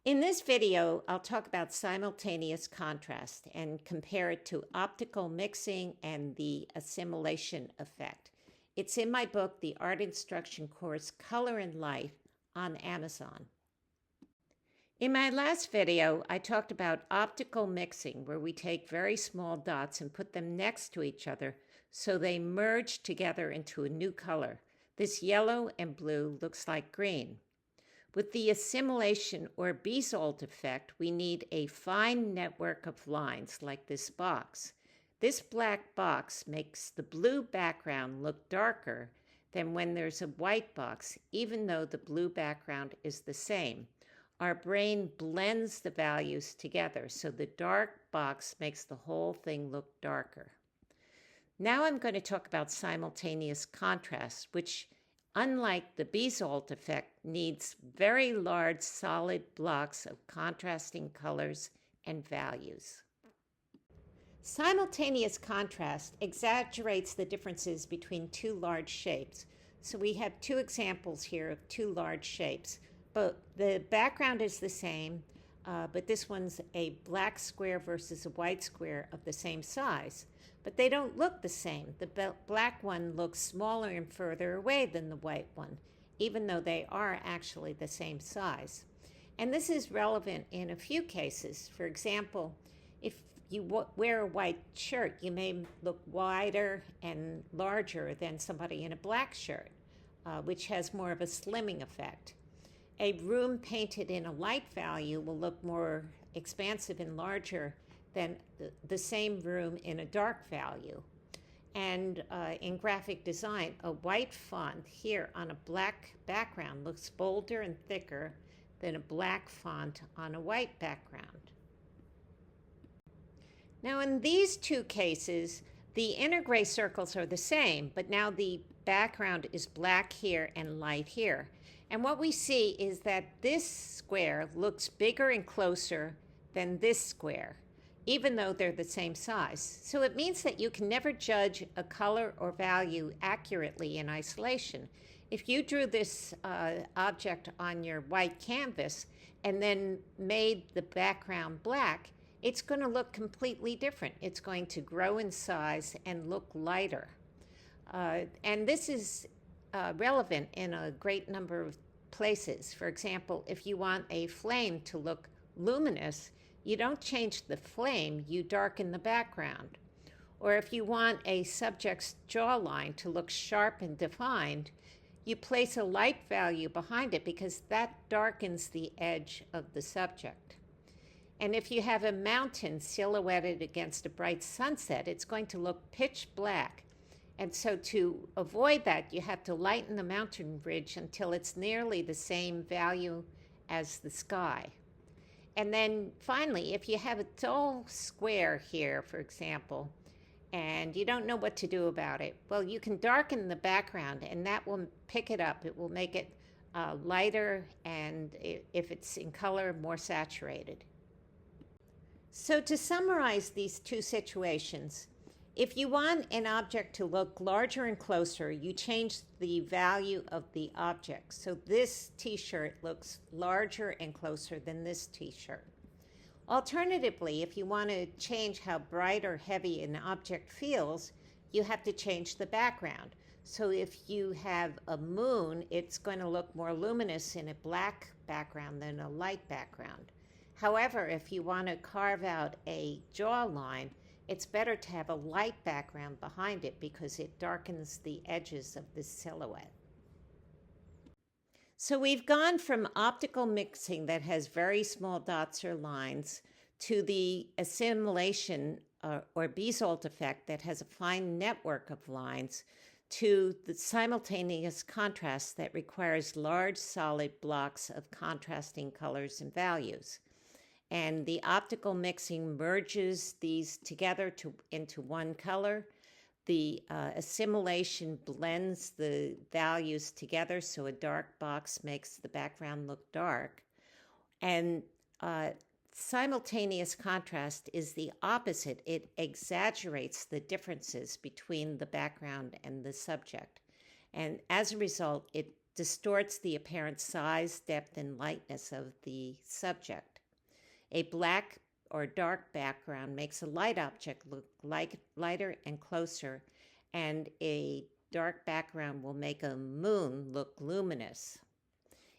In this video, I'll talk about simultaneous contrast and compare it to optical mixing and the assimilation effect. It's in my book, The Art Instruction Course, Color and Light, on Amazon. In my last video, I talked about optical mixing, where we take very small dots and put them next to each other so they merge together into a new color. This yellow and blue looks like green. With the assimilation or Bezold effect, we need a fine network of lines like this box. This black box makes the blue background look darker than when there's a white box, even though the blue background is the same. Our brain blends the values together, so the dark box makes the whole thing look darker. Now I'm going to talk about simultaneous contrast, which, unlike the Bezold effect, needs very large solid blocks of contrasting colors and values. Simultaneous contrast exaggerates the differences between two large shapes. So we have two examples here of two large shapes, but the background is the same, but this one's a black square versus a white square of the same size. But they don't look the same. The black one looks smaller and further away than the white one, even though they are actually the same size. And this is relevant in a few cases. For example, if you wear a white shirt, you may look wider and larger than somebody in a black shirt, which has more of a slimming effect. A room painted in a light value will look more expansive and larger than the same room in a dark value. And in graphic design, a white font here on a black background looks bolder and thicker than a black font on a white background. Now in these two cases, the inner gray circles are the same, but now the background is black here and light here. And what we see is that this square looks bigger and closer than this square, even though they're the same size. So it means that you can never judge a color or value accurately in isolation. If you drew this object on your white canvas and then made the background black, it's going to look completely different. It's going to grow in size and look lighter. And this is relevant in a great number of places. For example, if you want a flame to look luminous, you don't change the flame, you darken the background. Or if you want a subject's jawline to look sharp and defined, you place a light value behind it because that darkens the edge of the subject. And if you have a mountain silhouetted against a bright sunset, it's going to look pitch black. And so to avoid that, you have to lighten the mountain ridge until it's nearly the same value as the sky. And then finally, if you have a dull square here, for example, and you don't know what to do about it, well, you can darken the background and that will pick it up. It will make it lighter and, if it's in color, more saturated. So to summarize these two situations, if you want an object to look larger and closer, you change the value of the object. So this t-shirt looks larger and closer than this t-shirt. Alternatively, if you want to change how bright or heavy an object feels, you have to change the background. So if you have a moon, it's going to look more luminous in a black background than a light background. However, if you want to carve out a jawline, it's better to have a light background behind it because it darkens the edges of the silhouette. So we've gone from optical mixing that has very small dots or lines to the assimilation or Bezold effect that has a fine network of lines to the simultaneous contrast that requires large solid blocks of contrasting colors and values. And the optical mixing merges these together into one color. The assimilation blends the values together, so a dark box makes the background look dark. And simultaneous contrast is the opposite. It exaggerates the differences between the background and the subject. And as a result, it distorts the apparent size, depth, and lightness of the subject. A black or dark background makes a light object look lighter and closer, and a dark background will make a moon look luminous.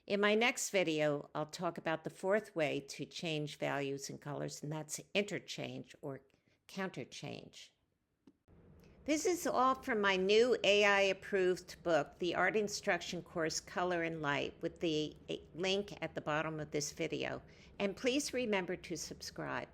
In my next video, I'll talk about the fourth way to change values and colors, and that's interchange or counterchange. This is all from my new AI-approved book, The Art Instruction Course Color and Light, with the link at the bottom of this video. And please remember to subscribe.